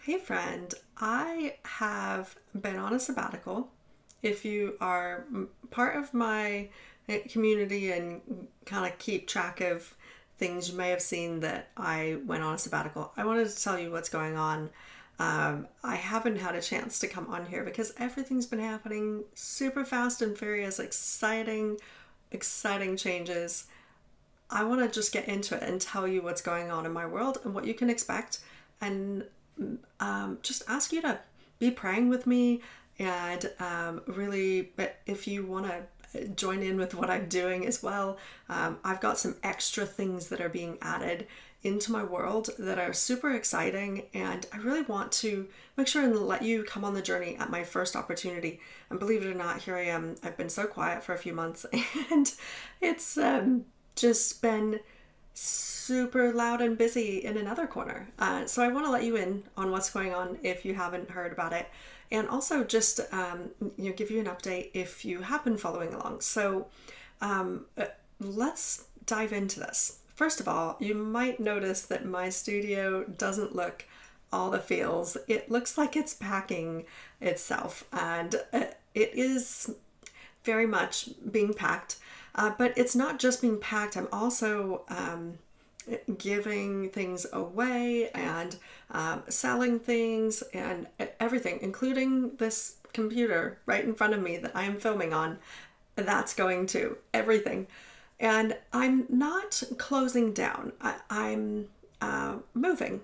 Hey friend, I have been on a sabbatical. If you are part of my community and kind of keep track of things, you may have seen that I went on a sabbatical. I wanted to tell you what's going on. I haven't had a chance to come on here because everything's been happening super fast and furious, exciting changes. I want to just get into it and tell you what's going on in my world and what you can expect, and just ask you to be praying with me. And really, but if you want to join in with what I'm doing as well, I've got some extra things that are being added into my world that are super exciting, and I really want to make sure and let you come on the journey at my first opportunity. And believe it or not, here I am. I've been so quiet for a few months and it's just been super loud and busy in another corner. So I want to let you in on what's going on if you haven't heard about it, and also just give you an update if you have been following along. So let's dive into this. First of all, you might notice that my studio doesn't look all the feels. It looks like it's packing itself, and it is very much being packed. But it's not just being packed. I'm also giving things away and selling things and everything, including this computer right in front of me that I am filming on. That's going to everything. And I'm not closing down. I'm moving.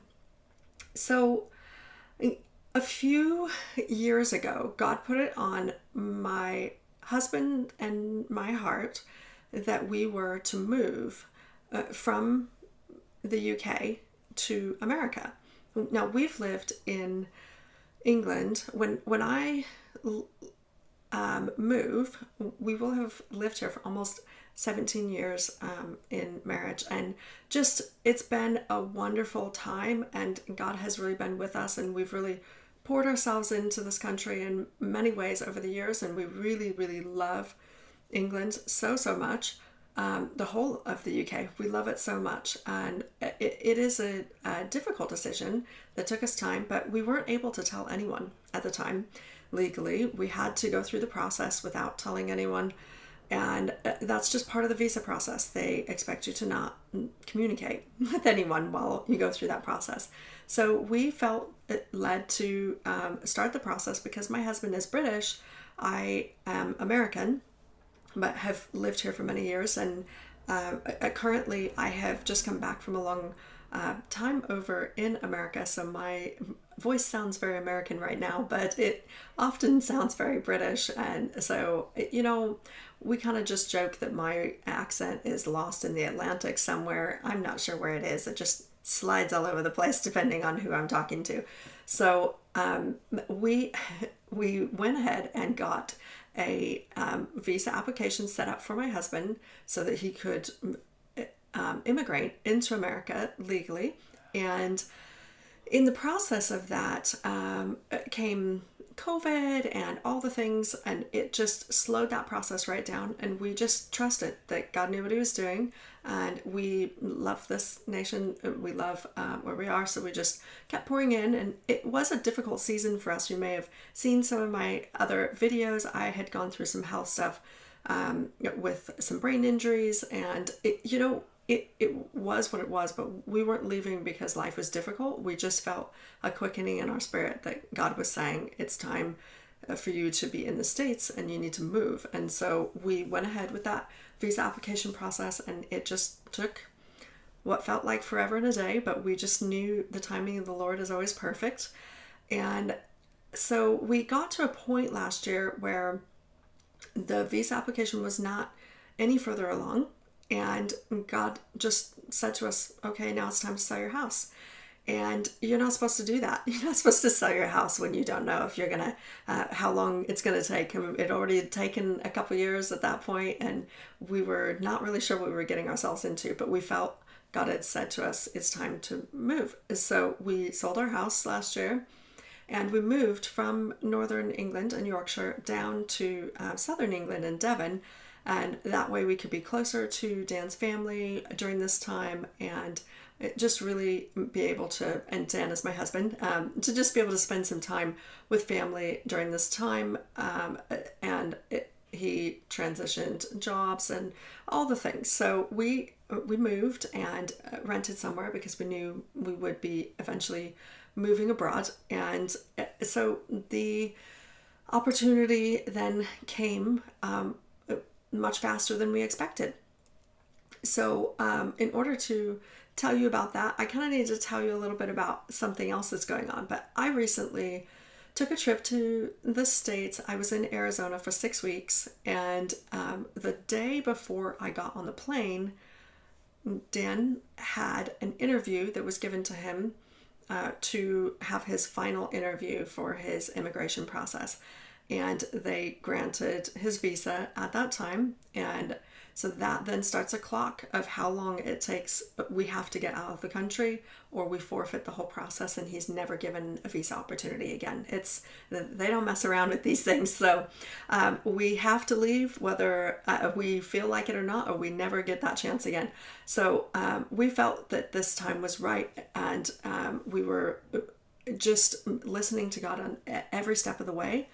So a few years ago, God put it on my husband and my heart that we were to move from the UK to America. Now, we've lived in England. When I move, we will have lived here for almost 17 years in marriage, and just it's been a wonderful time, and God has really been with us, and we've really poured ourselves into this country in many ways over the years, and we really love England so much. The whole of the UK, we love it so much, and it is a difficult decision that took us time, but we weren't able to tell anyone at the time legally. We had to go through the process without telling anyone, and that's just part of the visa process. They expect you to not communicate with anyone while you go through that process. So we felt led to start the process because my husband is British. I am American, but have lived here for many years. And currently I have just come back from a long time over in America. So my voice sounds very American right now, but it often sounds very British. And so, we kind of just joke that my accent is lost in the Atlantic somewhere. I'm not sure where it is. It just slides all over the place depending on who I'm talking to. So we went ahead and got a visa application set up for my husband so that he could immigrate into America legally. And in the process of that came COVID and all the things, and it just slowed that process right down. And we just trusted that God knew what he was doing, and we love this nation. We love where we are, so we just kept pouring in. And it was a difficult season for us. You may have seen some of my other videos. I had gone through some health stuff with some brain injuries, and it was what it was, but we weren't leaving because life was difficult. We just felt a quickening in our spirit that God was saying, it's time for you to be in the States and you need to move. And so we went ahead with that visa application process, and it just took what felt like forever and a day, but we just knew the timing of the Lord is always perfect. And so we got to a point last year where the visa application was not any further along. And God just said to us, okay, now it's time to sell your house. And you're not supposed to do that. You're not supposed to sell your house when you don't know if you're going to, how long it's going to take. And it already had taken a couple years at that point, and we were not really sure what we were getting ourselves into, but we felt God had said to us, it's time to move. So we sold our house last year, and we moved from northern England and Yorkshire down to southern England and Devon. And that way we could be closer to Dan's family during this time, and just really be able to, and Dan is my husband, to just be able to spend some time with family during this time. He transitioned jobs and all the things. So we moved and rented somewhere because we knew we would be eventually moving abroad. And so the opportunity then came much faster than we expected. So in order to tell you about that, I kind of need to tell you a little bit about something else that's going on. But I recently took a trip to the States. I was in Arizona for 6 weeks, and the day before I got on the plane, Dan had an interview that was given to him to have his final interview for his immigration process. And they granted his visa at that time. And so that then starts a clock of how long it takes. We have to get out of the country or we forfeit the whole process, and he's never given a visa opportunity again. They don't mess around with these things. So we have to leave whether we feel like it or not, or we never get that chance again. So we felt that this time was right, and we were just listening to God on every step of the way.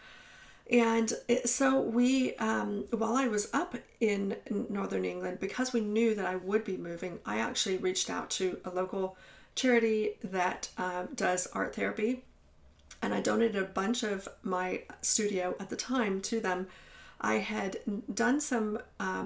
And so we, while I was up in Northern England, because we knew that I would be moving, I actually reached out to a local charity that does art therapy. And I donated a bunch of my studio at the time to them. I had done some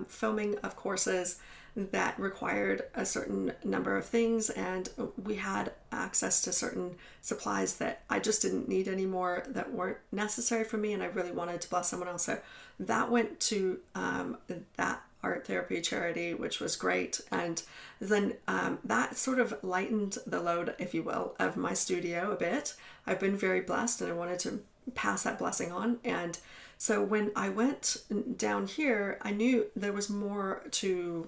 filming of courses that required a certain number of things, and we had access to certain supplies that I just didn't need anymore, that weren't necessary for me, and I really wanted to bless someone else. So that went to that art therapy charity, which was great. And then that sort of lightened the load, if you will, of my studio a bit. I've been very blessed, and I wanted to pass that blessing on. And so when I went down here, I knew there was more to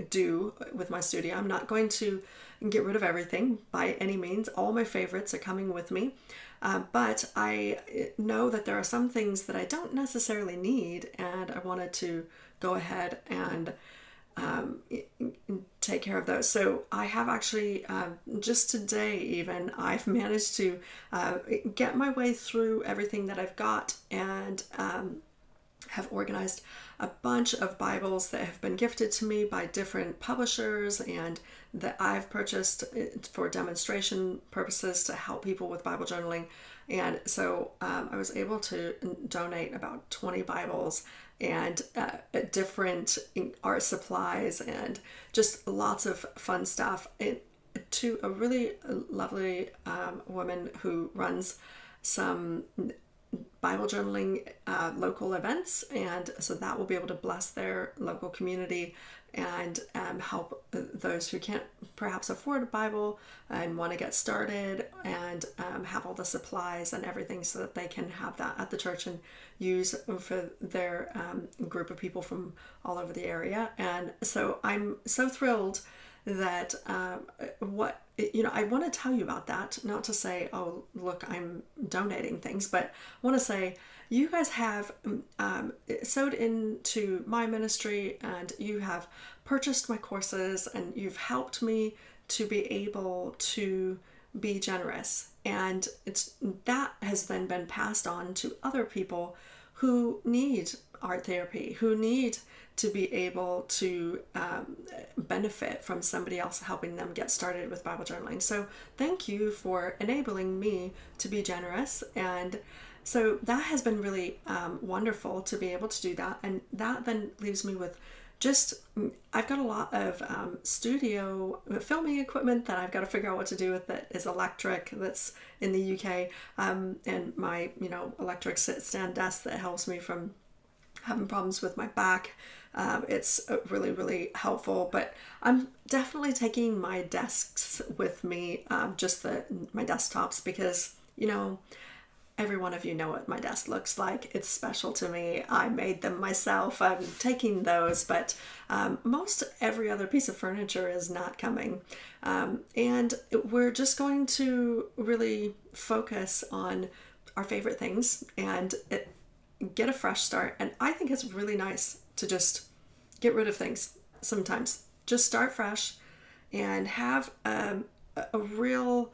do with my studio. I'm not going to get rid of everything by any means. All my favorites are coming with me. But I know that there are some things that I don't necessarily need, and I wanted to go ahead and take care of those. So I have actually, just today even, I've managed to get my way through everything that I've got, and have organized a bunch of Bibles that have been gifted to me by different publishers and that I've purchased for demonstration purposes to help people with Bible journaling. And so I was able to donate about 20 Bibles and different art supplies and just lots of fun stuff to a really lovely woman who runs some Bible journaling local events, and so that will be able to bless their local community and help those who can't perhaps afford a Bible and want to get started, and have all the supplies and everything so that they can have that at the church and use for their group of people from all over the area. And so I'm so thrilled that I want to tell you about that, not to say, oh, look, I'm donating things, but I want to say you guys have sewed into my ministry, and you have purchased my courses, and you've helped me to be able to be generous. And that has then been passed on to other people who need art therapy, who need to be able to benefit from somebody else helping them get started with Bible journaling. So thank you for enabling me to be generous. And so that has been really wonderful to be able to do that. And that then leaves me with I've got a lot of studio filming equipment that I've got to figure out what to do with that is electric, that's in the UK, and my electric sit-stand desk that helps me from having problems with my back. It's really, really helpful, but I'm definitely taking my desks with me, my desktops, because, every one of you know what my desk looks like. It's special to me. I made them myself. I'm taking those, but most every other piece of furniture is not coming. And we're just going to really focus on our favorite things and get a fresh start. And I think it's really nice to just get rid of things sometimes. Just start fresh and have a real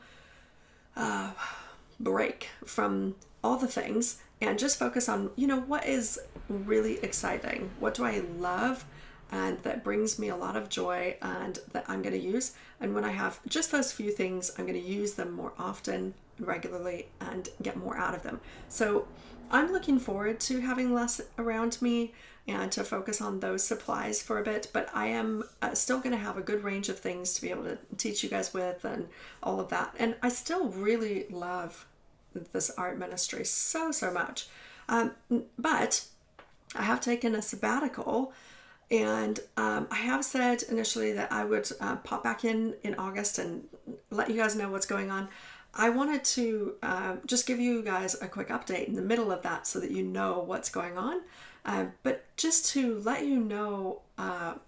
break from all the things and just focus on, what is really exciting? What do I love? And that brings me a lot of joy and that I'm going to use. And when I have just those few things, I'm going to use them more often, regularly, and get more out of them. So I'm looking forward to having less around me and to focus on those supplies for a bit. But I am still going to have a good range of things to be able to teach you guys with and all of that. And I still really love this art ministry so much. But I have taken a sabbatical, and I have said initially that I would pop back in August and let you guys know what's going on. I wanted to just give you guys a quick update in the middle of that so that you know what's going on. But just to let you know,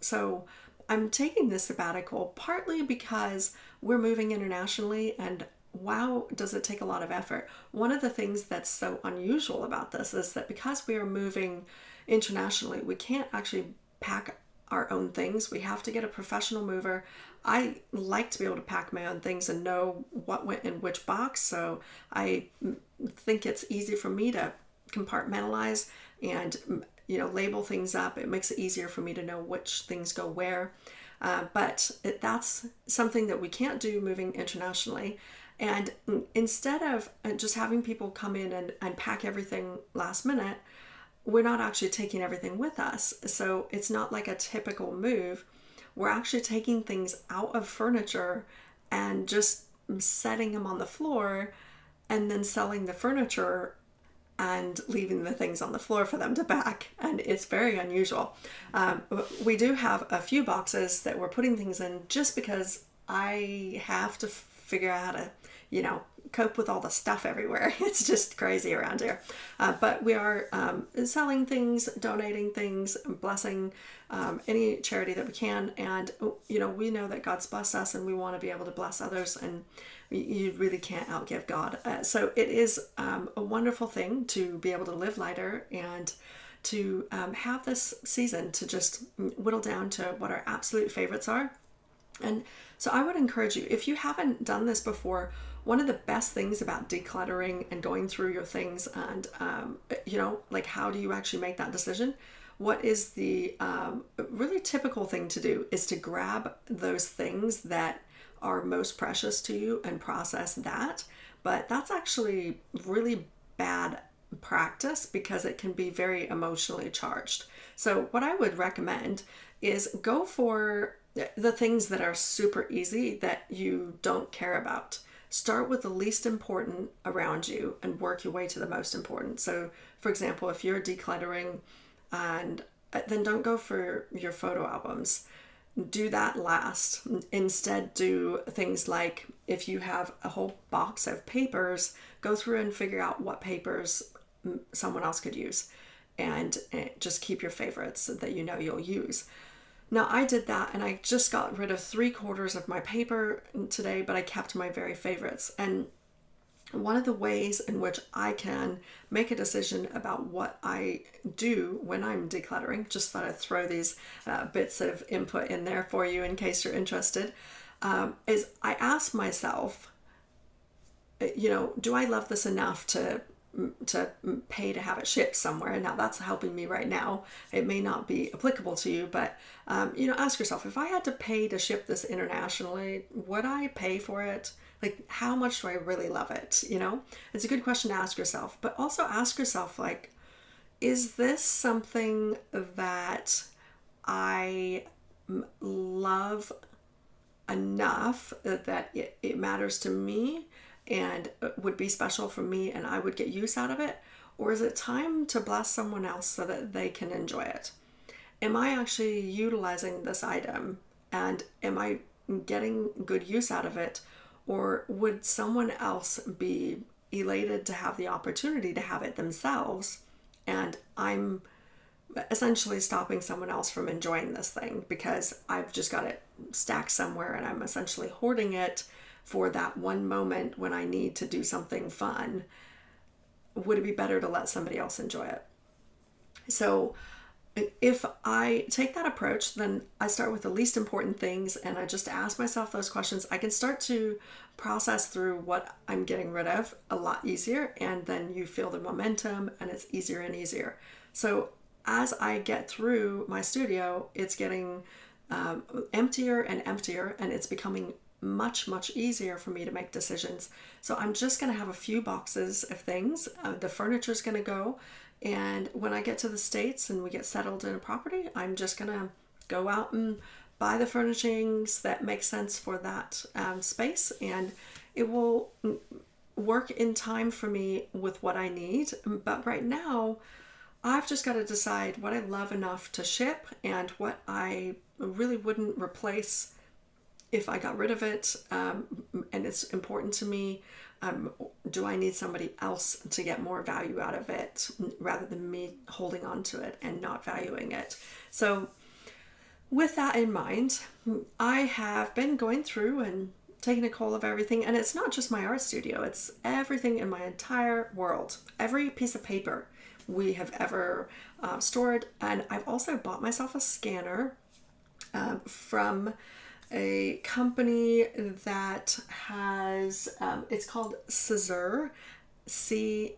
so I'm taking this sabbatical partly because we're moving internationally, and wow, does it take a lot of effort. One of the things that's so unusual about this is that because we are moving internationally, we can't actually pack our own things. We have to get a professional mover. I like to be able to pack my own things and know what went in which box, so I think it's easy for me to compartmentalize and label things up. It makes it easier for me to know which things go where. But that's something that we can't do moving internationally. And instead of just having people come in and pack everything last minute, we're not actually taking everything with us. So it's not like a typical move. We're actually taking things out of furniture and just setting them on the floor and then selling the furniture and leaving the things on the floor for them to pack. And it's very unusual. We do have a few boxes that we're putting things in just because I have to figure out how to, cope with all the stuff everywhere. It's just crazy around here. But we are selling things, donating things, blessing any charity that we can. And, we know that God's blessed us and we want to be able to bless others, and you really can't outgive God. So it is a wonderful thing to be able to live lighter and to have this season to just whittle down to what our absolute favorites are. And so I would encourage you, if you haven't done this before, one of the best things about decluttering and going through your things and, how do you actually make that decision? What is the really typical thing to do is to grab those things that are most precious to you and process that. But that's actually really bad practice because it can be very emotionally charged. So what I would recommend is go for the things that are super easy that you don't care about. Start with the least important around you and work your way to the most important. So, for example, if you're decluttering, and then don't go for your photo albums. Do that last. Instead, do things like if you have a whole box of papers, go through and figure out what papers someone else could use, and just keep your favorites that you'll use. Now, I did that and I just got rid of 3/4 of my paper today, but I kept my very favorites. And one of the ways in which I can make a decision about what I do when I'm decluttering, just thought I'd throw these bits of input in there for you in case you're interested, is I ask myself, do I love this enough to pay to have it shipped somewhere? Now that's helping me right now. It may not be applicable to you, but ask yourself, if I had to pay to ship this internationally, would I pay for it? Like, how much do I really love it? It's a good question to ask yourself, but also ask yourself, is this something that I love enough that it matters to me and would be special for me and I would get use out of it? Or is it time to bless someone else so that they can enjoy it? Am I actually utilizing this item and am I getting good use out of it? Or would someone else be elated to have the opportunity to have it themselves, and I'm essentially stopping someone else from enjoying this thing because I've just got it stacked somewhere and I'm essentially hoarding it for that one moment when I need to do something fun? Would it be better to let somebody else enjoy it? So if I take that approach, then I start with the least important things and I just ask myself those questions. I can start to process through what I'm getting rid of a lot easier, and then you feel the momentum and it's easier and easier. So as I get through my studio, it's getting emptier and emptier, and it's becoming much, much easier for me to make decisions. So I'm just going to have a few boxes of things. The furniture's going to go. And when I get to the States and we get settled in a property, I'm just going to go out and buy the furnishings that make sense for that space. And it will work in time for me with what I need. But right now, I've just got to decide what I love enough to ship and what I really wouldn't replace if I got rid of it, and it's important to me. Do I need somebody else to get more value out of it rather than me holding on to it and not valuing it? So with that in mind, I have been going through and taking a call of everything, and it's not just my art studio, it's everything in my entire world, every piece of paper we have ever stored. And I've also bought myself a scanner from a company that has, it's called Czur, C-Z-U-R,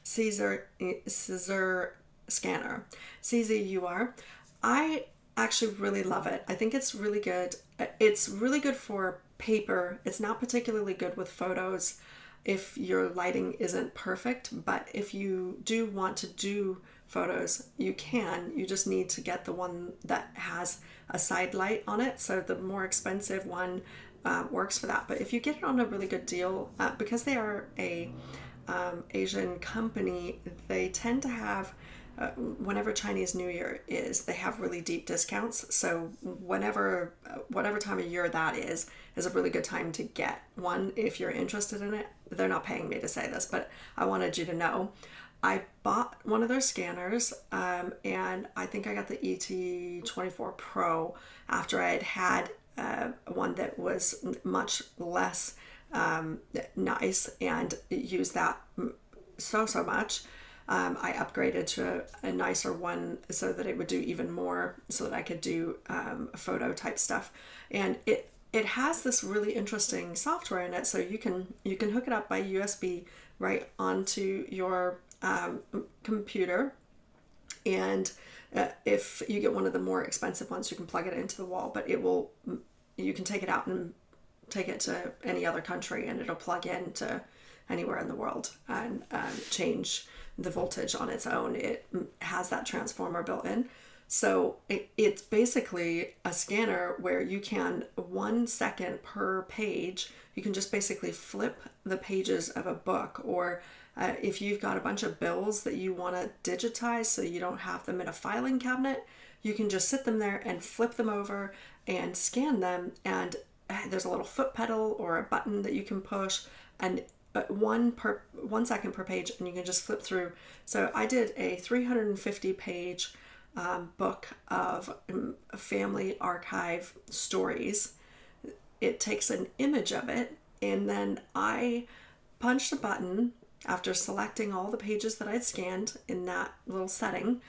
Czur scanner, C-Z-U-R. I actually really love it. I think it's really good. It's really good for paper. It's not particularly good with photos if your lighting isn't perfect, but if you do want to do photos, you can. You just need to get the one that has a side light on it. So the more expensive one works for that. But if you get it on a really good deal, because they are a Asian company, they tend to have, whenever Chinese New Year is, they have really deep discounts. So whatever time of year that is a really good time to get one if you're interested in it. They're not paying me to say this, but I wanted you to know. I bought one of their scanners, and I think I got the ET24 Pro after I had one that was much less nice and used that so much. I upgraded to a nicer one so that it would do even more, so that I could do photo type stuff. And it has this really interesting software in it, so you can hook it up by USB right onto your computer, and if you get one of the more expensive ones, you can plug it into the wall, but you can take it out and take it to any other country, and it'll plug into anywhere in the world and change the voltage on its own. It has that transformer built in. So it's basically a scanner where you can, 1 second per page, you can just basically flip the pages of a book, or if you've got a bunch of bills that you want to digitize so you don't have them in a filing cabinet, you can just sit them there and flip them over and scan them. And there's a little foot pedal or a button that you can push, and 1 second per page, and you can just flip through. So I did a 350 page book of family archive stories. It takes an image of it, and then I punched a button after selecting all the pages that I'd scanned in that little setting.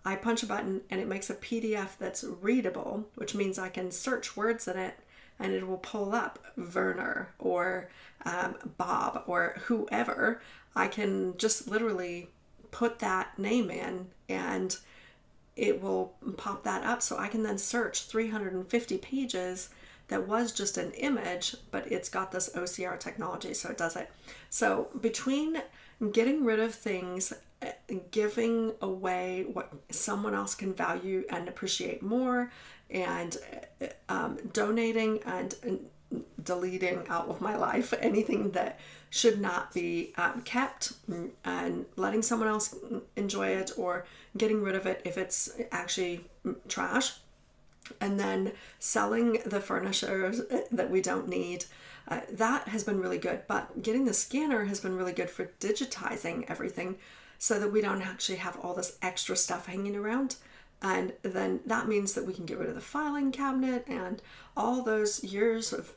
I punch a button and it makes a PDF that's readable, which means I can search words in it and it will pull up Werner or Bob or whoever. I can just literally put that name in and it will pop that up, so I can then search 350 pages that was just an image, but it's got this OCR technology, so it does it. So between getting rid of things, giving away what someone else can value and appreciate more, and donating and deleting out of my life anything that should not be kept, and letting someone else enjoy it, or getting rid of it if it's actually trash, and then selling the furniture that we don't need. That has been really good, but getting the scanner has been really good for digitizing everything so that we don't actually have all this extra stuff hanging around. And then that means that we can get rid of the filing cabinet and all those years of,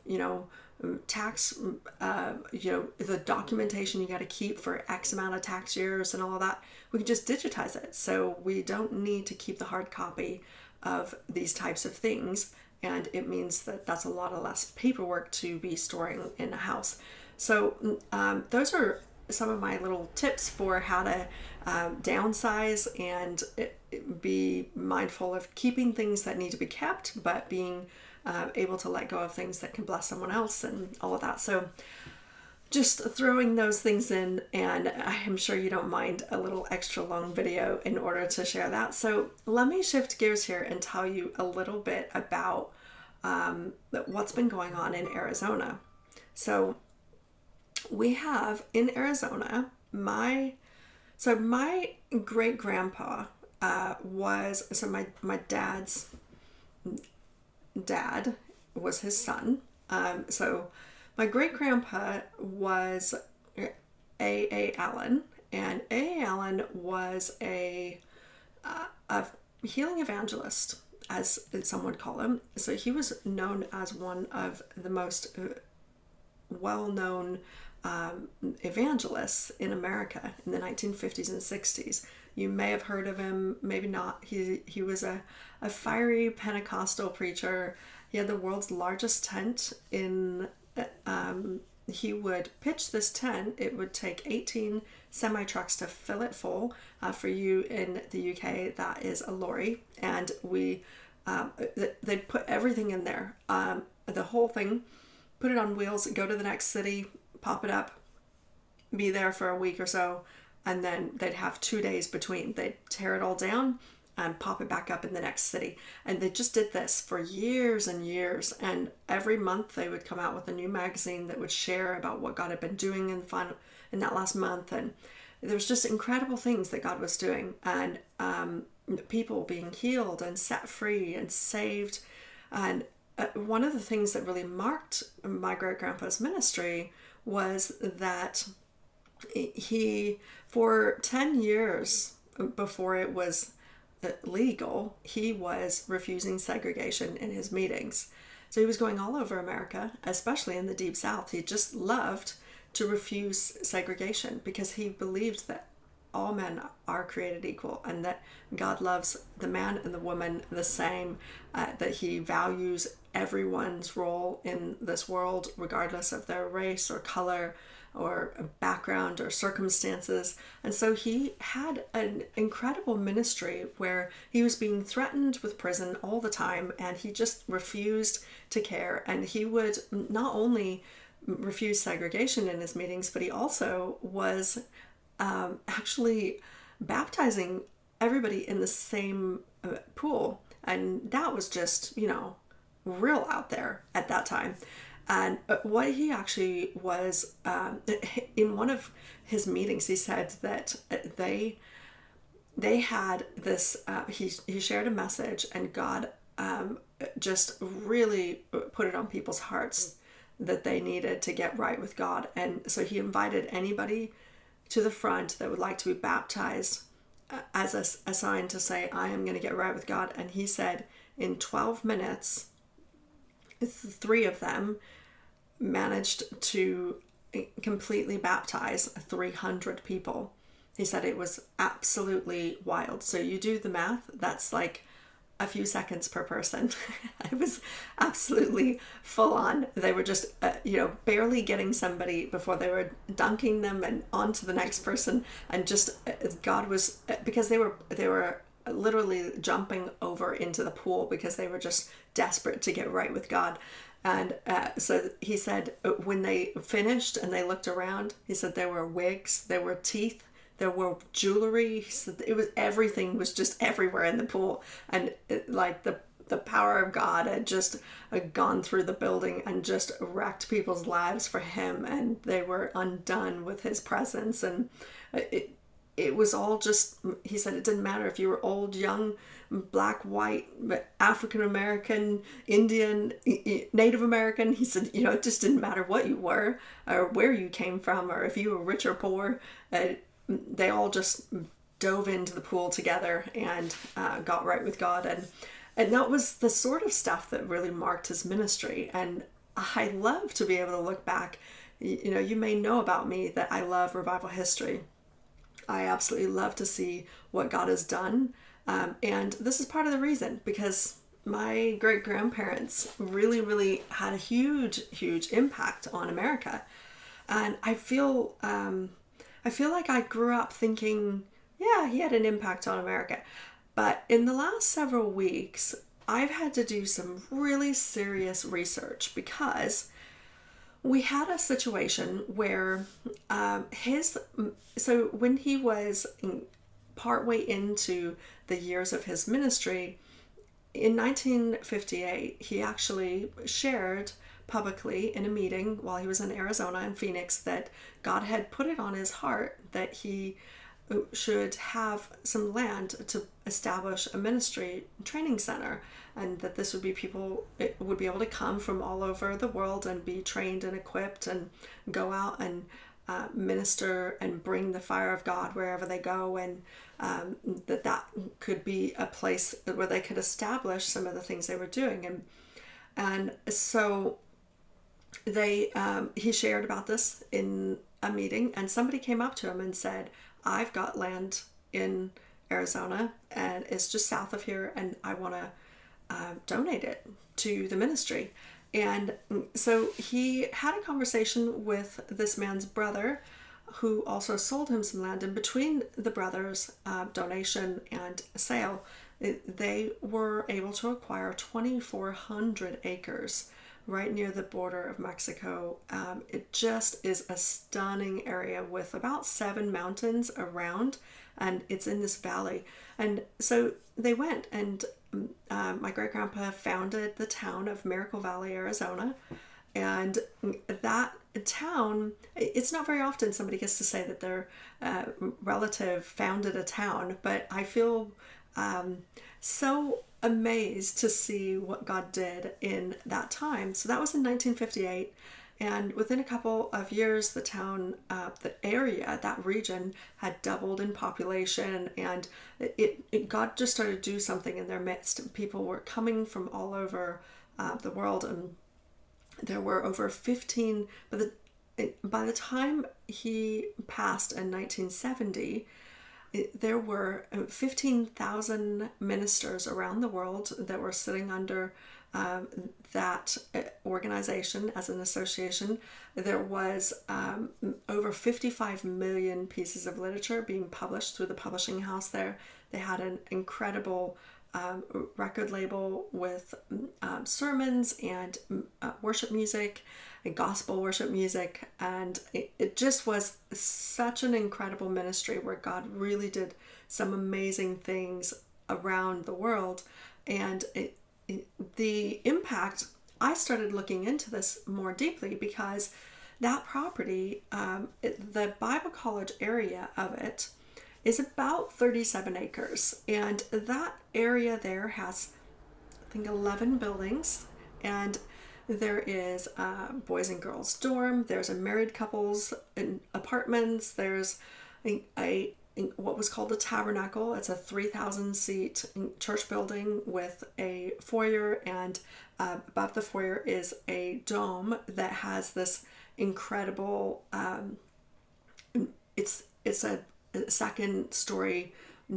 tax, the documentation you got to keep for X amount of tax years and all of that. We can just digitize it. So we don't need to keep the hard copy of these types of things. And it means that that's a lot of less paperwork to be storing in a house. So those are some of my little tips for how to downsize and be mindful of keeping things that need to be kept, but being able to let go of things that can bless someone else and all of that. So just throwing those things in, and I'm sure you don't mind a little extra long video in order to share that. So let me shift gears here and tell you a little bit about what's been going on in Arizona. So we have in Arizona, my great grandpa was my dad's dad was his son. So my great grandpa was A. Allen, and A. Allen was a healing evangelist, as some would call him. So he was known as one of the most well-known evangelists in America in the 1950s and 60s. You may have heard of him, maybe not. He was a fiery Pentecostal preacher. He had the world's largest tent in he would pitch this tent. It would take 18 semi-trucks to fill it full. For you in the UK, that is a lorry. And they'd put everything in there. The whole thing, put it on wheels, go to the next city, pop it up, be there for a week or so, and then they'd have 2 days between. They'd tear it all down and pop it back up in the next city. And they just did this for years and years. And every month they would come out with a new magazine that would share about what God had been doing in that last month. And there was just incredible things that God was doing, and people being healed and set free and saved. And one of the things that really marked my great-grandpa's ministry was that he, for 10 years before it was legal, he was refusing segregation in his meetings. So he was going all over America, especially in the Deep South. He just loved to refuse segregation because he believed that all men are created equal and that God loves the man and the woman the same, that he values everyone's role in this world, regardless of their race or color or background or circumstances. And so he had an incredible ministry where he was being threatened with prison all the time, and he just refused to care. And he would not only refuse segregation in his meetings, but he also was actually baptizing everybody in the same pool. And that was just, real out there at that time. And what he actually was, in one of his meetings, he said that they had this, he shared a message, and God just really put it on people's hearts that they needed to get right with God. And so he invited anybody to the front that would like to be baptized as a sign to say, I am going to get right with God. And he said in 12 minutes, 3 of them managed to completely baptize 300 people. He said it was absolutely wild. So you do the math, that's like a few seconds per person. It was absolutely full on. They were just, barely getting somebody before they were dunking them and on to the next person. And just God was, because they were literally jumping over into the pool because they were just desperate to get right with God. And so he said when they finished and they looked around, he said there were wigs, there were teeth, there were jewelry. He said everything was just everywhere in the pool. And the power of God had just gone through the building and just wrecked people's lives for him. And they were undone with his presence. And it was all just, he said it didn't matter if you were old, young, black, white, African American, Indian, Native American. He said, it just didn't matter what you were or where you came from or if you were rich or poor. They all just dove into the pool together and got right with God. And that was the sort of stuff that really marked his ministry. And I love to be able to look back. You may know about me that I love revival history. I absolutely love to see what God has done. And this is part of the reason, because my great grandparents really, really had a huge, huge impact on America. And I feel like I grew up thinking, yeah, he had an impact on America. But in the last several weeks, I've had to do some really serious research because we had a situation where so when he was partway into the years of his ministry in 1958, he actually shared publicly in a meeting while he was in Arizona and Phoenix that God had put it on his heart that he should have some land to establish a ministry training center, and that this would be people would be able to come from all over the world and be trained and equipped and go out and minister and bring the fire of God wherever they go, and that could be a place where they could establish some of the things they were doing. And so he shared about this in a meeting, and somebody came up to him and said, I've got land in Arizona and it's just south of here, and I want to donate it to the ministry. And so he had a conversation with this man's brother, who also sold him some land. And between the brothers' donation and sale, they were able to acquire 2,400 acres right near the border of Mexico. It just is a stunning area with about 7 mountains around, and it's in this valley. And so they went, and my great-grandpa founded the town of Miracle Valley, Arizona. And that town, it's not very often somebody gets to say that their relative founded a town, but I feel so amazed to see what God did in that time. So that was in 1958. And within a couple of years, the town, the area, that region had doubled in population, and God just started to do something in their midst. People were coming from all over the world, and there were over 15, by the time he passed in 1970, there were 15,000 ministers around the world that were sitting under that organization as an association. There was over 55 million pieces of literature being published through the publishing house there. They had an incredible record label with sermons and worship music and gospel worship music, and it just was such an incredible ministry where God really did some amazing things around the world. And the impact, I started looking into this more deeply because that property, the Bible College area of it, is about 37 acres, and that area there has, I think, 11 buildings, and there is a boys and girls dorm, there's a married couples apartments, there's a what was called the Tabernacle. It's a 3,000 seat church building with a foyer, and above the foyer is a dome that has this incredible it's a second story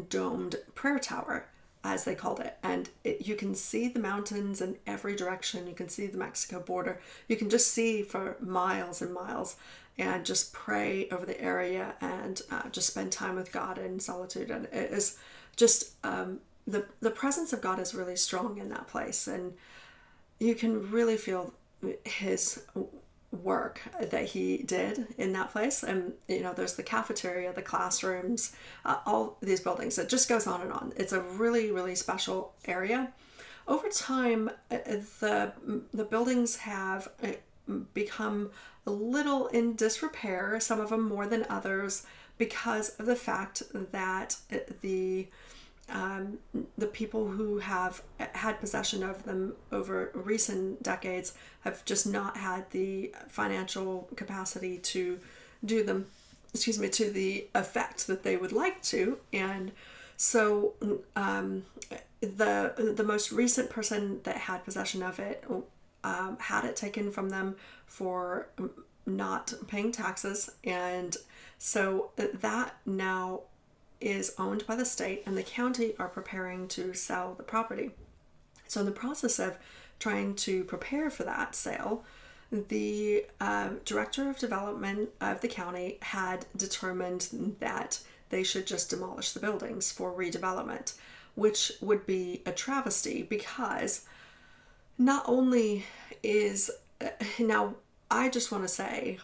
domed prayer tower, as they called it. And you can see the mountains in every direction. You can see the Mexico border. You can just see for miles and miles, and just pray over the area and just spend time with God in solitude. And it is just the presence of God is really strong in that place, and you can really feel his work that he did in that place. And there's the cafeteria, the classrooms, all these buildings. It just goes on and on. It's a really, really special area. Over time, the buildings have become a little in disrepair, some of them more than others, because of the fact that the people who have had possession of them over recent decades have just not had the financial capacity to do them, to the effect that they would like to. And so the most recent person that had possession of it had it taken from them for not paying taxes. And so that now is owned by the state, and the county are preparing to sell the property. So in the process of trying to prepare for that sale, the director of development of the county had determined that they should just demolish the buildings for redevelopment, which would be a travesty, because not only is now, I just want to say,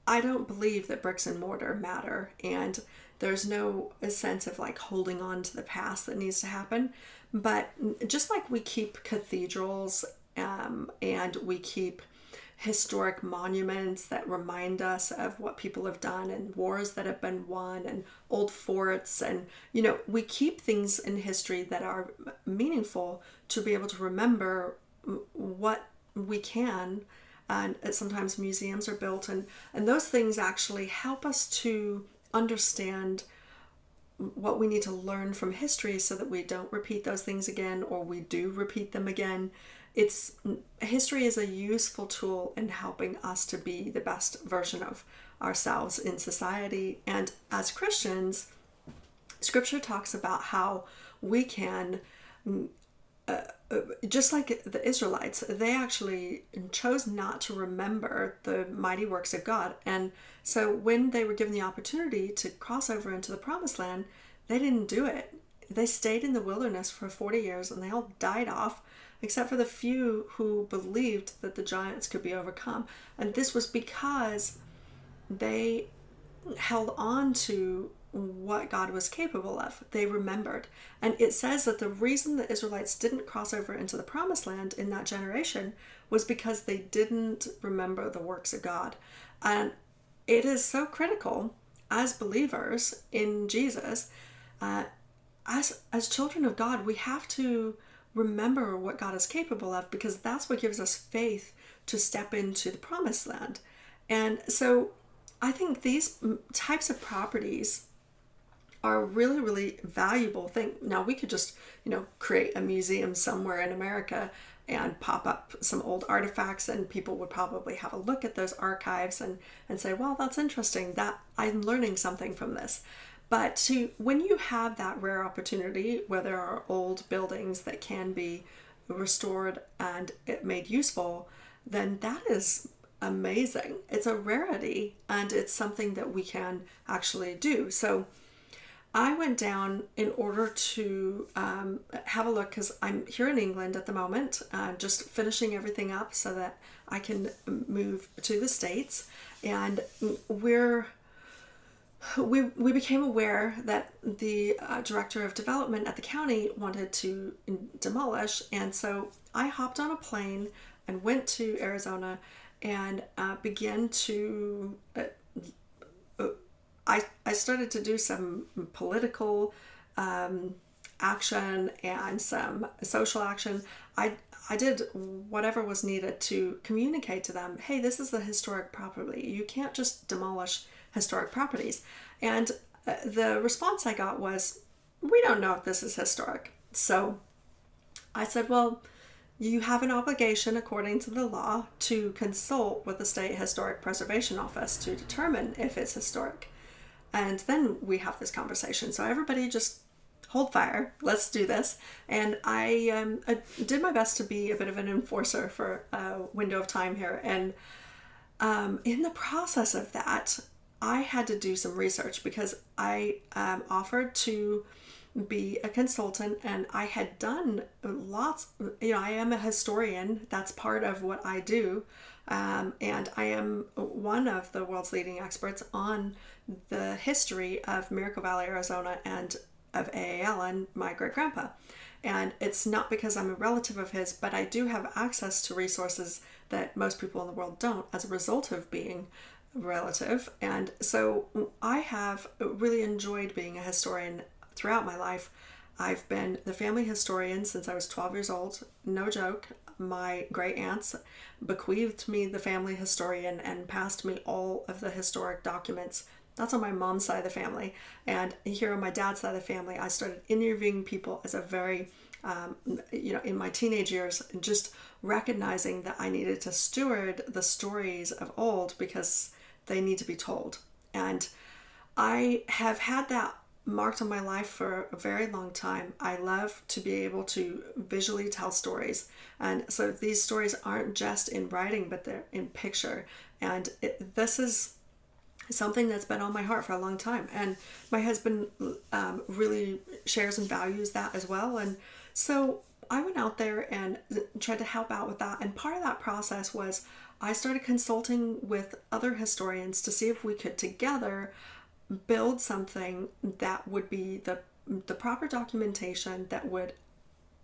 I don't believe that bricks and mortar matter, and there's no sense of like holding on to the past that needs to happen. But just like we keep cathedrals, and we keep historic monuments that remind us of what people have done and wars that have been won and old forts, and we keep things in history that are meaningful to be able to remember what we can. And sometimes museums are built, and those things actually help us to understand what we need to learn from history so that we don't repeat those things again, or we do repeat them again. History is a useful tool in helping us to be the best version of ourselves in society. And as Christians, Scripture talks about how we can, just like the Israelites, they actually chose not to remember the mighty works of God. And so when they were given the opportunity to cross over into the promised land, they didn't do it. They stayed in the wilderness for 40 years, and they all died off, except for the few who believed that the giants could be overcome. And this was because they held on to what God was capable of. They remembered. And it says that the reason the Israelites didn't cross over into the promised land in that generation was because they didn't remember the works of God. And it is so critical as believers in Jesus, as children of God, we have to remember what God is capable of, because that's what gives us faith to step into the promised land. And so I think these types of properties are a really, really valuable thing. Now, we could just, create a museum somewhere in America and pop up some old artifacts, and people would probably have a look at those archives and say, well, that's interesting, that I'm learning something from this. But when you have that rare opportunity where there are old buildings that can be restored and made useful, then that is amazing. It's a rarity, and it's something that we can actually do. So I went down in order to have a look, because I'm here in England at the moment, just finishing everything up so that I can move to the States. And we became aware that the director of development at the county wanted to demolish, and so I hopped on a plane and went to Arizona and began to I started to do some political action and some social action. I did whatever was needed to communicate to them, hey, this is the historic property. You can't just demolish historic properties. And the response I got was, we don't know if this is historic. So I said, well, you have an obligation according to the law to consult with the State Historic Preservation Office to determine if it's historic. And then we have this conversation. So everybody just hold fire. Let's do this. And I did my best to be a bit of an enforcer for a window of time here. And in the process of that, I had to do some research, because I offered to be a consultant, and I had done lots, I am a historian. That's part of what I do. And I am one of the world's leading experts on the history of Miracle Valley, Arizona, and of AAL and my great-grandpa. And it's not because I'm a relative of his, but I do have access to resources that most people in the world don't as a result of being a relative. And so I have really enjoyed being a historian throughout my life. I've been the family historian since I was 12 years old. No joke. My great aunts bequeathed me the family historian and passed me all of the historic documents. That's on my mom's side of the family. And here on my dad's side of the family, I started interviewing people as a very in my teenage years, and just recognizing that I needed to steward the stories of old because they need to be told. And I have had that marked on my life for a very long time. I love to be able to visually tell stories. And so these stories aren't just in writing, but they're in picture. And this is something that's been on my heart for a long time. And my husband really shares and values that as well. And so I went out there and tried to help out with that. And part of that process was I started consulting with other historians to see if we could together build something that would be the proper documentation that would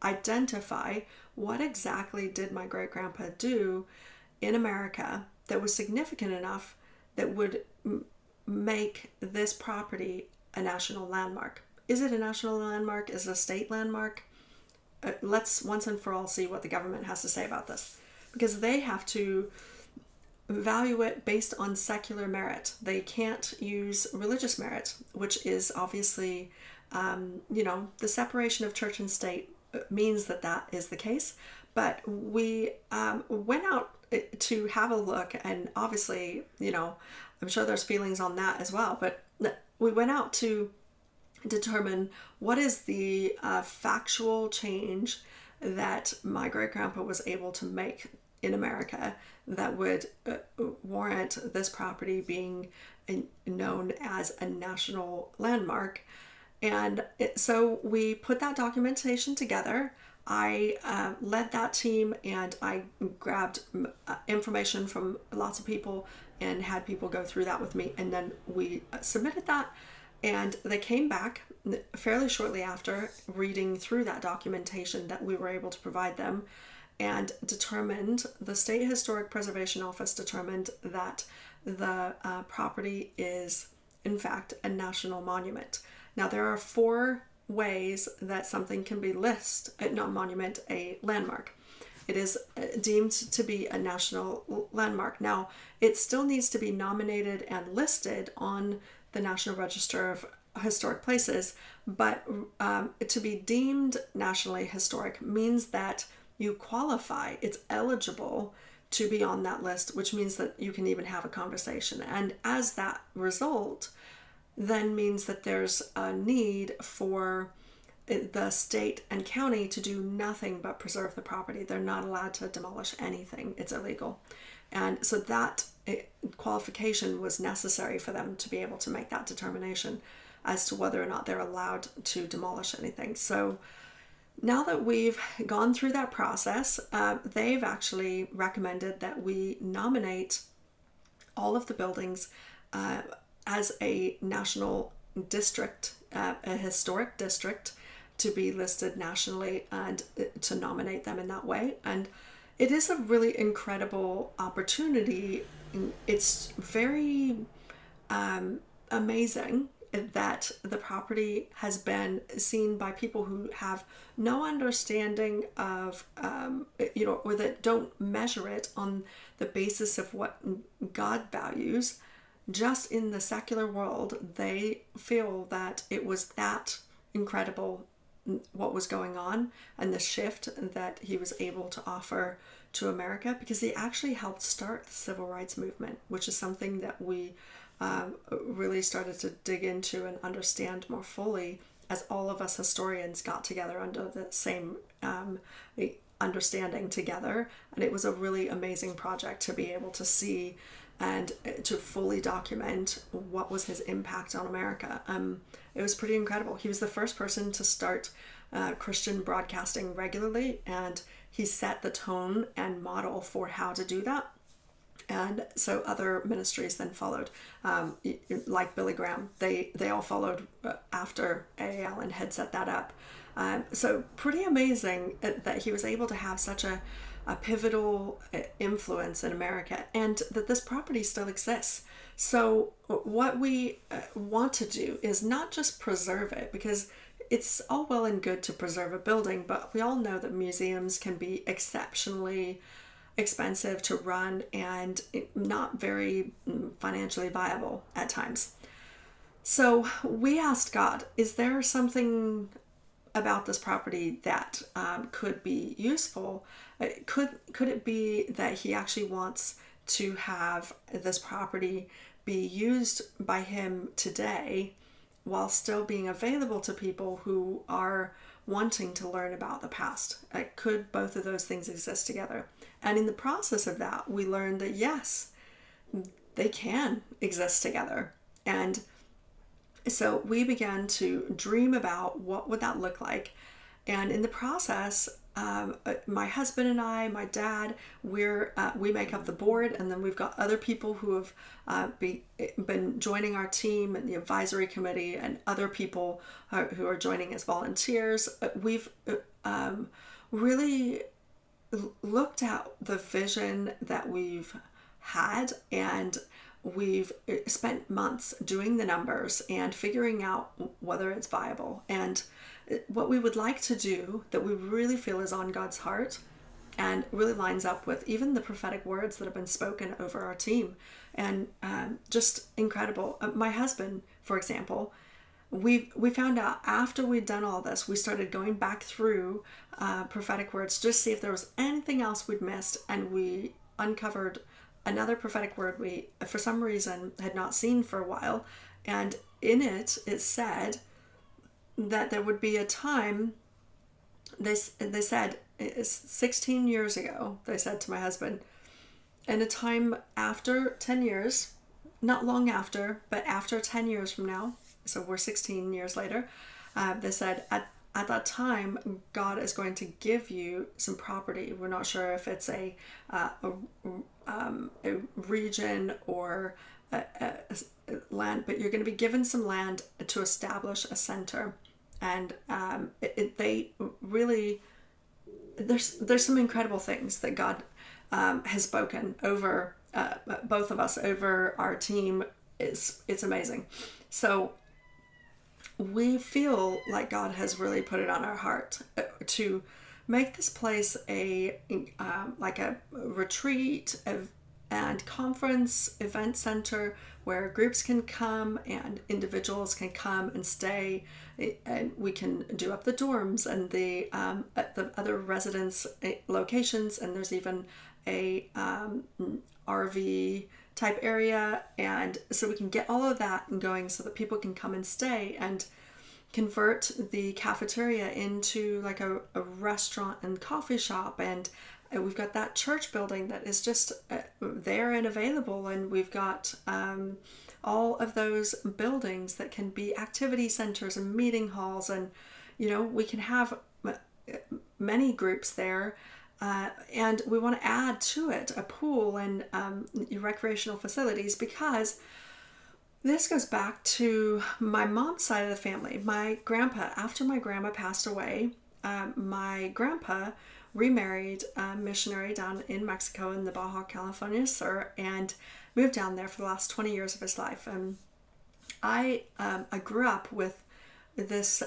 identify what exactly did my great grandpa do in America that was significant enough that would make this property a national landmark. Is it a national landmark? Is it a state landmark? Let's once and for all see what the government has to say about this, because they have to value it based on secular merit. They can't use religious merit, which is obviously, the separation of church and state means that is the case. But we went out to have a look, and obviously, I'm sure there's feelings on that as well, but we went out to determine what is the factual change that my great grandpa was able to make in America that would warrant this property being known as a national landmark. And so we put that documentation together. I led that team, and I grabbed information from lots of people and had people go through that with me. And then we submitted that, and they came back fairly shortly after reading through that documentation that we were able to provide them, and the State Historic Preservation Office determined that the property is, in fact, a national monument. Now, there are 4 ways that something can be a landmark. It is deemed to be a national landmark. Now, it still needs to be nominated and listed on the National Register of Historic Places, but to be deemed nationally historic means that you qualify, it's eligible to be on that list, which means that you can even have a conversation. And as that result then means that there's a need for the state and county to do nothing but preserve the property. They're not allowed to demolish anything. It's illegal. And so that qualification was necessary for them to be able to make that determination as to whether or not they're allowed to demolish anything. So now that we've gone through that process, they've actually recommended that we nominate all of the buildings as a national district, a historic district, to be listed nationally, and to nominate them in that way. And it is a really incredible opportunity. It's very amazing that the property has been seen by people who have no understanding of, or that don't measure it on the basis of what God values. Just in the secular world, they feel that it was that incredible what was going on, and the shift that he was able to offer to America, because he actually helped start the civil rights movement, which is something that we really started to dig into and understand more fully as all of us historians got together under the same understanding together. And it was a really amazing project to be able to see and to fully document what was his impact on America. It was pretty incredible. He was the first person to start Christian broadcasting regularly, and he set the tone and model for how to do that. And so other ministries then followed, like Billy Graham. They all followed after A.A. Allen had set that up. So pretty amazing that he was able to have such a pivotal influence in America, and that this property still exists. So what we want to do is not just preserve it, because it's all well and good to preserve a building, but we all know that museums can be exceptionally expensive to run and not very financially viable at times. So we asked God, is there something about this property that could be useful. Could it be that he actually wants to have this property be used by him today while still being available to people who are wanting to learn about the past? Could both of those things exist together? And in the process of that, we learned that yes, they can exist together. And so we began to dream about what would that look like. And in the process, my husband and I, my dad, we make up the board, and then we've got other people who have been joining our team and the advisory committee, and other people who are joining as volunteers. We've really looked at the vision that we've had, and we've spent months doing the numbers and figuring out whether it's viable. And what we would like to do, that we really feel is on God's heart and really lines up with even the prophetic words that have been spoken over our team. And just incredible. My husband, for example, we found out after we'd done all this, we started going back through prophetic words just to see if there was anything else we'd missed, and we uncovered another prophetic word we, for some reason, had not seen for a while. And in it said that there would be a time, they said 16 years ago, they said to my husband, and a time after 10 years, not long after, but after 10 years from now, so we're 16 years later, they said, at that time, God is going to give you some property. We're not sure if it's a region or a land, but you're going to be given some land to establish a center. And they really, there's some incredible things that God has spoken over both of us, over our team. It's amazing. So we feel like God has really put it on our heart to make this place like a retreat and conference event center where groups can come and individuals can come and stay, and we can do up the dorms and the other residence locations, and there's even a RV type area, and so we can get all of that going so that people can come and stay, and convert the cafeteria into like a restaurant and coffee shop. And we've got that church building that is just there and available, and we've got all of those buildings that can be activity centers and meeting halls, and we can have many groups there. And we want to add to it a pool and recreational facilities, because this goes back to my mom's side of the family. My grandpa, after my grandma passed away, my grandpa remarried a missionary down in Mexico, in the Baja California Sur, and moved down there for the last 20 years of his life. And I grew up with this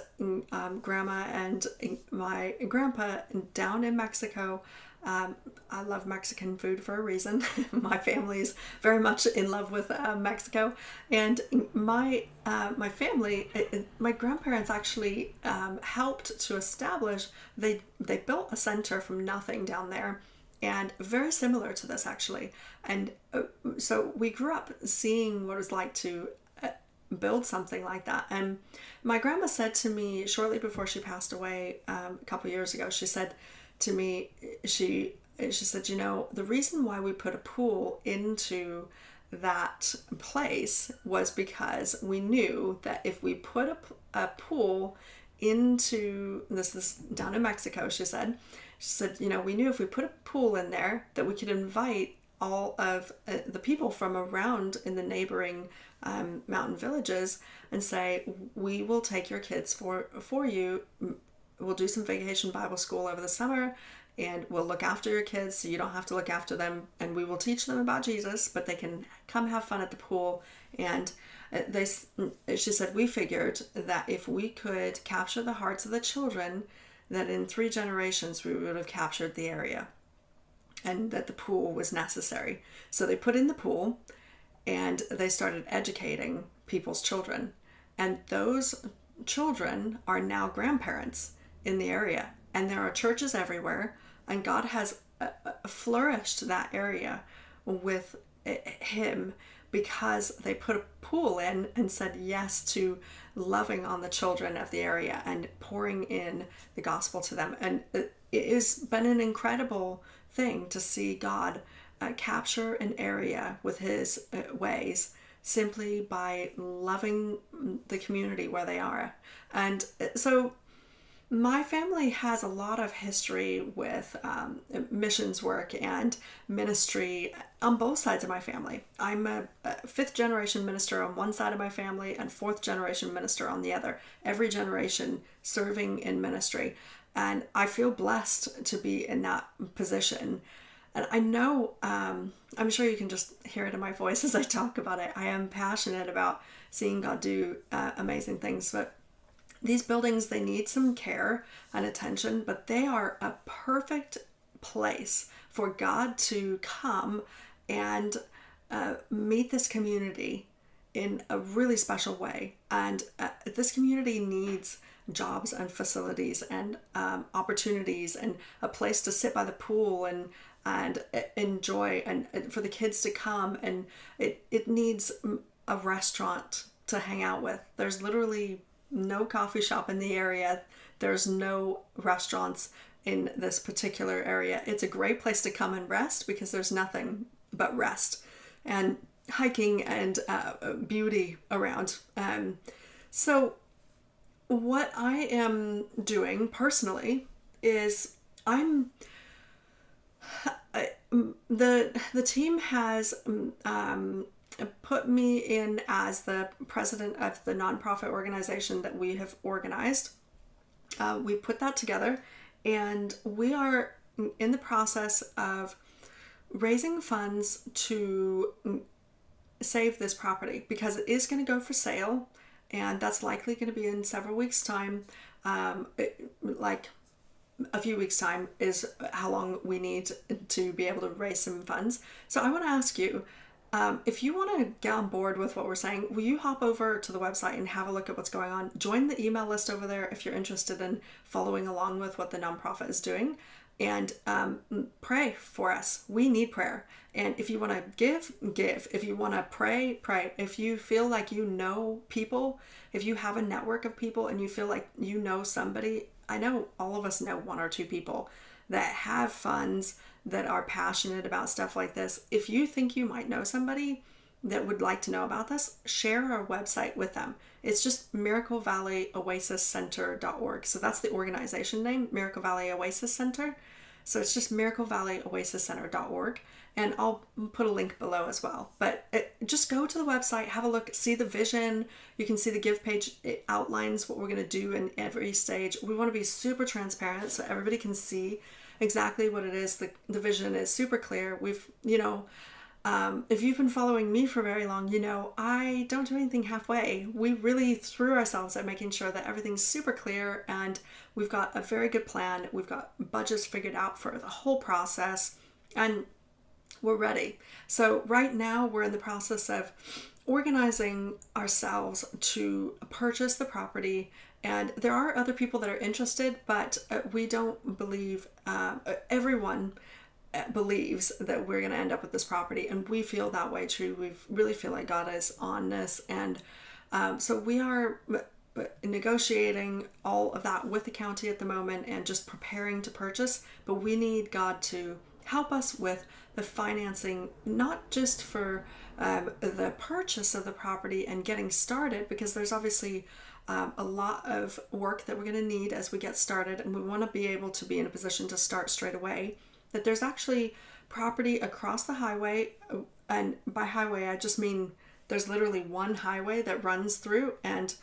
grandma and my grandpa down in Mexico. I love Mexican food for a reason. My family's very much in love with Mexico, and my family, my grandparents actually helped to establish. They built a center from nothing down there, and very similar to this actually. And so we grew up seeing what it was like to build something like that. And my grandma said to me shortly before she passed away, a couple years ago, she said to me, she said, the reason why we put a pool into that place was because we knew that if we put a pool into this down in Mexico, she said, we knew if we put a pool in there that we could invite all of the people from around in the neighboring mountain villages and say, we will take your kids for you. We'll do some vacation Bible school over the summer, and we'll look after your kids so you don't have to look after them, and we will teach them about Jesus, but they can come have fun at the pool. And she said, we figured that if we could capture the hearts of the children, that in 3 generations we would have captured the area, and that the pool was necessary. So they put in the pool, and they started educating people's children, and those children are now grandparents. in the area, and there are churches everywhere, and God has flourished that area with him because they put a pool in and said yes to loving on the children of the area and pouring in the gospel to them. And it has been an incredible thing to see God capture an area with his ways simply by loving the community where they are. And so my family has a lot of history with missions work and ministry on both sides of my family. I'm a fifth generation minister on one side of my family and fourth generation minister on the other. Every generation serving in ministry. And I feel blessed to be in that position. And I know, I'm sure you can just hear it in my voice as I talk about it. I am passionate about seeing God do amazing things. But these buildings, they need some care and attention, but they are a perfect place for God to come and meet this community in a really special way. And this community needs jobs and facilities and opportunities and a place to sit by the pool and enjoy, and for the kids to come, and it needs a restaurant to hang out with. There's literally no coffee shop in the area. There's no restaurants in this particular area. It's a great place to come and rest because there's nothing but rest and hiking and beauty around. So what I am doing personally is the team has put me in as the president of the nonprofit organization that we have organized. We put that together, and we are in the process of raising funds to save this property because it is going to go for sale, and that's likely going to be in several weeks' time. Like a few weeks' time is how long we need to be able to raise some funds. So I want to ask you, if you want to get on board with what we're saying, will you hop over to the website and have a look at what's going on? Join the email list over there if you're interested in following along with what the nonprofit is doing, and pray for us. We need prayer. And if you want to give. If you want to pray. If you feel like you know people, if you have a network of people and you feel like you know somebody, I know all of us know one or two people that have funds, that are passionate about stuff like this. If you think you might know somebody that would like to know about this, share our website with them. It's just miraclevalley.oasiscenter.org. So that's the organization name, Miracle Valley Oasis Center. So it's just miraclevalley.oasiscenter.org. And I'll put a link below as well. But just go to the website, have a look, see the vision. You can see the give page. It outlines what we're going to do in every stage. We want to be super transparent so everybody can see exactly what it is. The vision is super clear. We've, if you've been following me for very long, I don't do anything halfway. We really threw ourselves at making sure that everything's super clear, and we've got a very good plan. We've got budgets figured out for the whole process, and we're ready. So right now we're in the process of organizing ourselves to purchase the property. And there are other people that are interested, but we don't believe, everyone believes that we're going to end up with this property. And we feel that way too. We really feel like God is on this. And so we are negotiating all of that with the county at the moment and just preparing to purchase. But we need God to help us with the financing, not just for the purchase of the property and getting started, because there's obviously a lot of work that we're going to need as we get started, and we want to be able to be in a position to start straight away. That there's actually property across the highway, and by highway I just mean there's literally one highway that runs through, and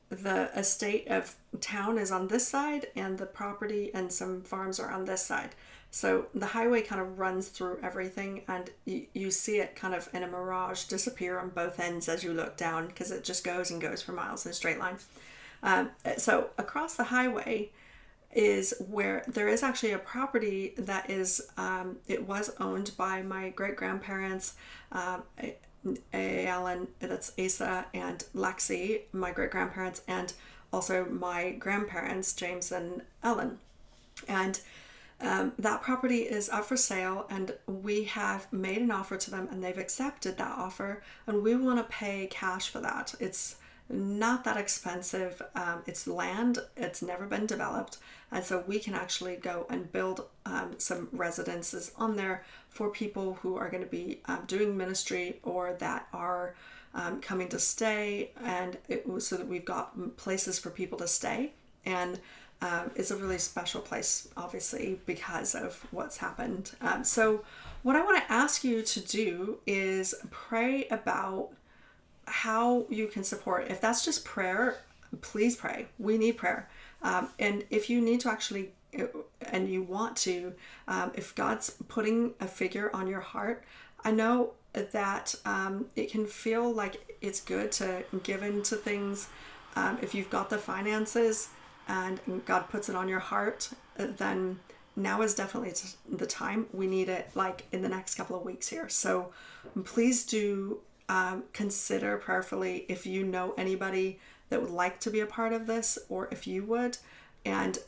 the estate of town is on this side and the property and some farms are on this side. So the highway kind of runs through everything, and you see it kind of in a mirage disappear on both ends as you look down, because it just goes and goes for miles in a straight line. So across the highway is where there is actually a property that is, it was owned by my great-grandparents, Alan, that's Asa, and Lexi, my great-grandparents, and also my grandparents, James and Ellen. And that property is up for sale, and we have made an offer to them, and they've accepted that offer, and we want to pay cash for that. It's not that expensive. It's land, it's never been developed, and so we can actually go and build some residences on there for people who are going to be doing ministry or that are coming to stay, and so that we've got places for people to stay. And it's a really special place, obviously, because of what's happened. So what I want to ask you to do is pray about how you can support. If that's just prayer, please pray. We need prayer. And if you need to actually, and you want to, if God's putting a figure on your heart, I know that it can feel like it's good to give into things. If you've got the finances, and God puts it on your heart, then now is definitely the time. We need it like in the next couple of weeks here. So please do consider prayerfully if you know anybody that would like to be a part of this, or if you would. And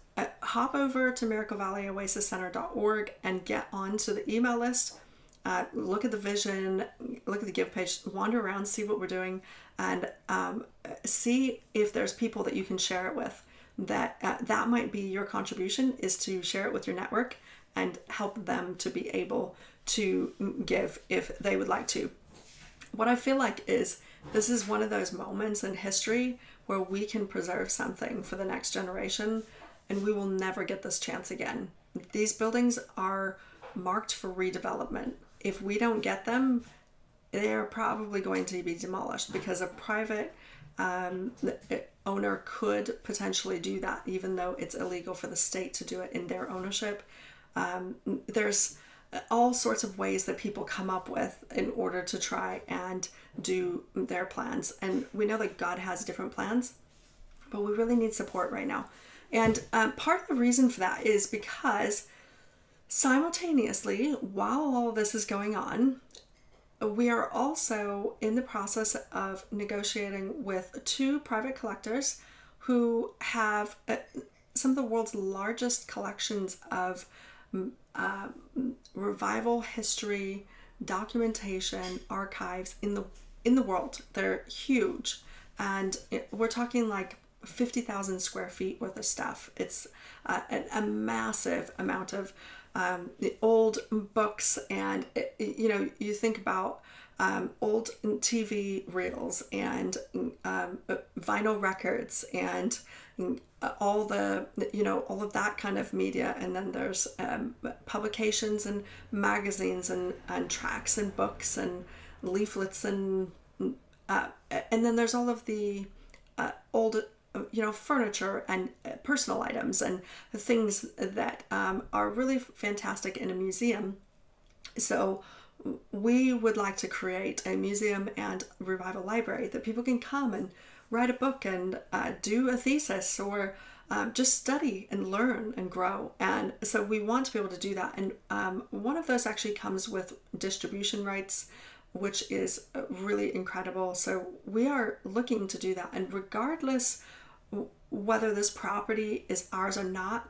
hop over to miraclevalley.oasiscenter.org and get onto the email list. Look at the vision, look at the give page, wander around, see what we're doing, and see if there's people that you can share it with. That might be your contribution, is to share it with your network and help them to be able to give if they would like to. What I feel like is this is one of those moments in history where we can preserve something for the next generation, and we will never get this chance again. These buildings are marked for redevelopment. If we don't get them, they're probably going to be demolished, because a private owner could potentially do that, even though it's illegal for the state to do it in their ownership. There's all sorts of ways that people come up with in order to try and do their plans. And we know that God has different plans, but we really need support right now. And part of the reason for that is because simultaneously, while all this is going on, we are also in the process of negotiating with 2 private collectors who have some of the world's largest collections of revival history, documentation, archives in the world. They're huge, and we're talking like 50,000 square feet worth of stuff. It's a massive amount of the old books, and you think about old TV reels and vinyl records and all of that kind of media, and then there's publications and magazines and tracts and books and leaflets and then there's all of the old furniture and personal items and things that are really fantastic in a museum. So we would like to create a museum and revival library that people can come and write a book and do a thesis, or just study and learn and grow. And so we want to be able to do that. And one of those actually comes with distribution rights, which is really incredible. So we are looking to do that. And regardless whether this property is ours or not,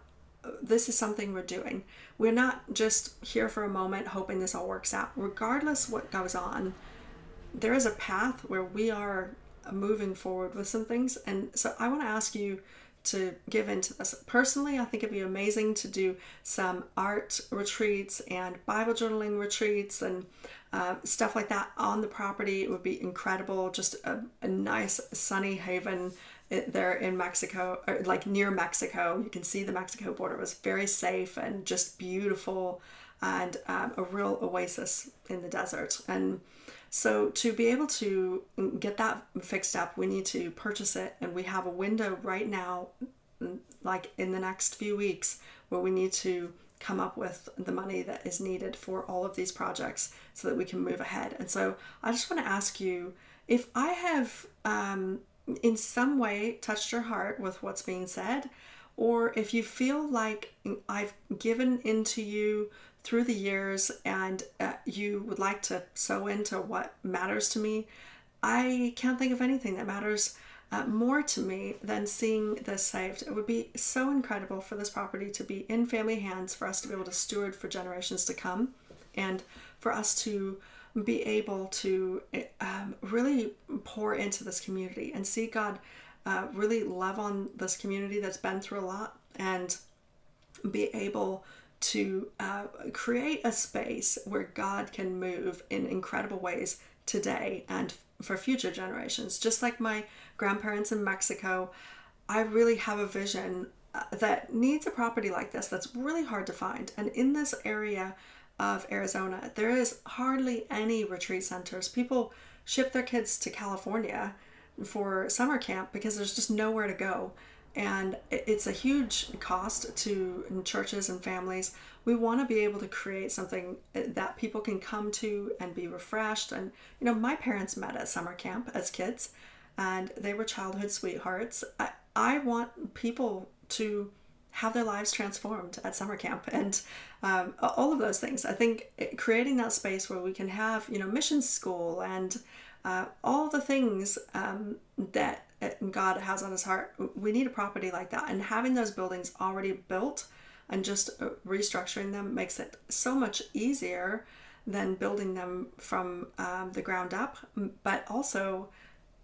this is something we're doing. We're not just here for a moment hoping this all works out. Regardless what goes on, there is a path where we are moving forward with some things. And so I want to ask you to give into this. Personally, I think it'd be amazing to do some art retreats and Bible journaling retreats and stuff like that on the property. It would be incredible. Just a nice sunny haven there in Mexico, or like near Mexico. You can see the Mexico border. It was very safe and just beautiful, and a real oasis in the desert. And so to be able to get that fixed up, we need to purchase it. And we have a window right now, like in the next few weeks, where we need to come up with the money that is needed for all of these projects so that we can move ahead. And so I just want to ask you, if I have in some way touched your heart with what's being said, or if you feel like I've given into you through the years and you would like to sow into what matters to me, I can't think of anything that matters more to me than seeing this saved. It would be so incredible for this property to be in family hands, for us to be able to steward for generations to come, and for us to be able to really pour into this community and see God really love on this community that's been through a lot, and be able to create a space where God can move in incredible ways today and for future generations. Just like my grandparents in Mexico, I really have a vision that needs a property like this that's really hard to find. And in this area of Arizona, there is hardly any retreat centers. People ship their kids to California for summer camp because there's just nowhere to go. And it's a huge cost to churches and families. We want to be able to create something that people can come to and be refreshed. And, my parents met at summer camp as kids, and they were childhood sweethearts. I want people to have their lives transformed at summer camp, and all of those things. I think creating that space where we can have, mission school and all the things that God has on his heart. We need a property like that, and having those buildings already built and just restructuring them makes it so much easier than building them from the ground up. But also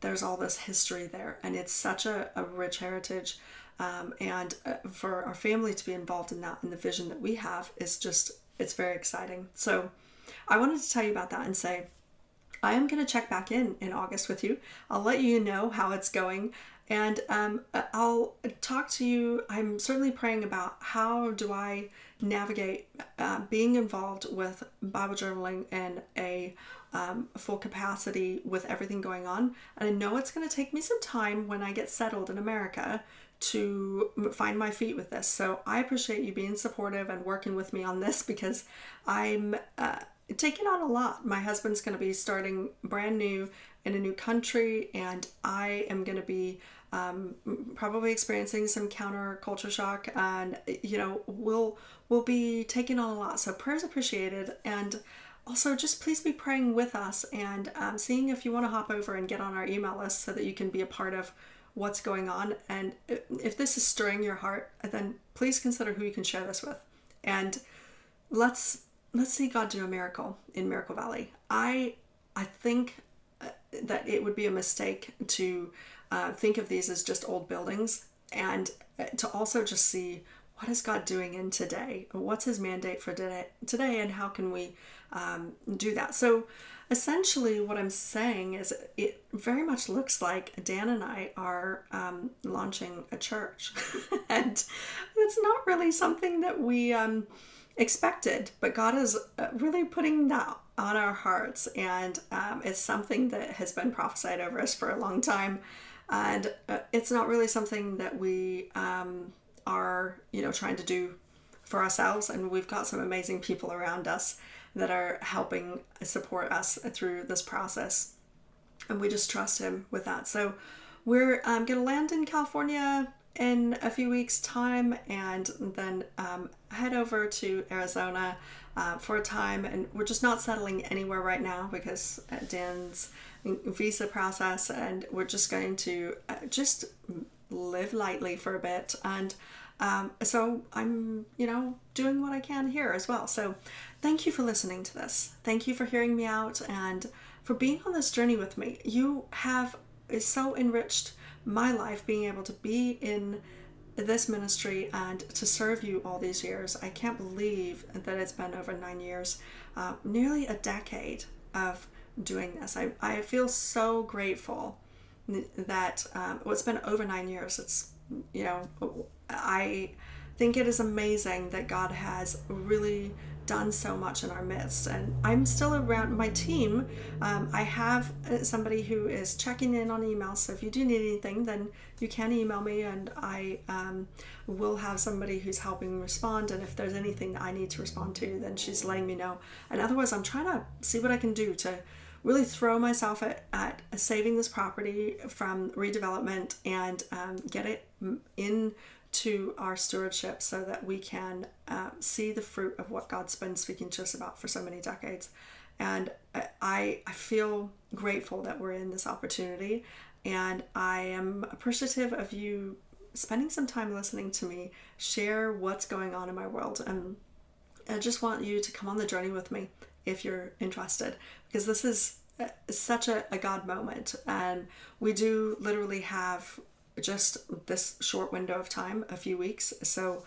there's all this history there, and it's such a rich heritage, and for our family to be involved in that and the vision that we have is just, it's very exciting. So I wanted to tell you about that and say, I am going to check back in August with you. I'll let you know how it's going, and I'll talk to you. I'm certainly praying about how do I navigate being involved with Bible journaling in a full capacity with everything going on. And I know it's going to take me some time when I get settled in America to find my feet with this. So I appreciate you being supportive and working with me on this, because I'm taking on a lot. My husband's going to be starting brand new in a new country, and I am going to be probably experiencing some counterculture shock, and we'll be taking on a lot. So prayers appreciated, and also just please be praying with us, and seeing if you want to hop over and get on our email list so that you can be a part of what's going on. And if this is stirring your heart, then please consider who you can share this with, and let's see God do a miracle in Miracle Valley. I think that it would be a mistake to think of these as just old buildings, and to also just see what is God doing in today, what's his mandate for today, and how can we do that. So essentially what I'm saying is it very much looks like Dan and I are launching a church and it's not really something that we expected, but God is really putting that on our hearts, and it's something that has been prophesied over us for a long time, and it's not really something that we are trying to do for ourselves, and we've got some amazing people around us that are helping support us through this process, and we just trust him with that. So we're going to land in California in a few weeks' time, and then head over to Arizona for a time. And we're just not settling anywhere right now because Dan's visa process, and we're just going to just live lightly for a bit. And so I'm doing what I can here as well. So thank you for listening to this. Thank you for hearing me out and for being on this journey with me. You have so enriched my life being able to be in this ministry and to serve you all these years. I can't believe that it's been over 9 years, nearly a decade of doing this. I feel so grateful that it's been over 9 years. It's, I think it is amazing that God has really done so much in our midst, and I'm still around my team. I have somebody who is checking in on emails, so if you do need anything, then you can email me, and I will have somebody who's helping respond, and if there's anything that I need to respond to, then she's letting me know. And otherwise, I'm trying to see what I can do to really throw myself at saving this property from redevelopment and get it into our stewardship so that we can see the fruit of what God's been speaking to us about for so many decades. And I feel grateful that we're in this opportunity, and I am appreciative of you spending some time listening to me share what's going on in my world. And I just want you to come on the journey with me if you're interested, because this is such a God moment. And we do literally have just this short window of time, a few weeks. So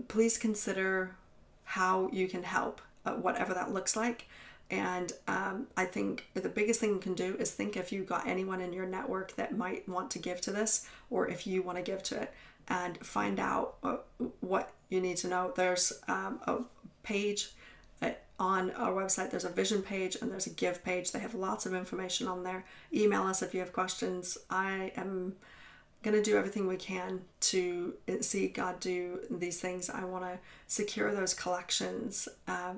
please consider how you can help, whatever that looks like. And I think the biggest thing you can do is think if you've got anyone in your network that might want to give to this, or if you want to give to it, and find out what you need to know. There's a page on our website. There's a vision page and there's a give page. They have lots of information on there. Email us if you have questions. I am going to do everything we can to see God do these things. I want to secure those collections.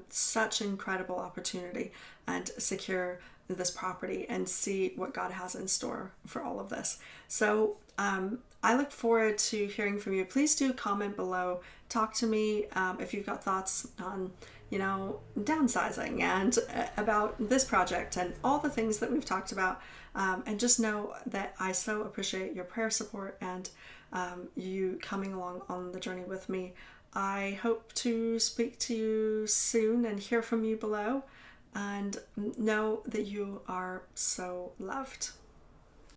Such incredible opportunity, and secure this property and see what God has in store for all of this. So I look forward to hearing from you. Please do comment below. Talk to me if you've got thoughts on, downsizing and about this project and all the things that we've talked about. And just know that I so appreciate your prayer support and you coming along on the journey with me. I hope to speak to you soon and hear from you below, and know that you are so loved.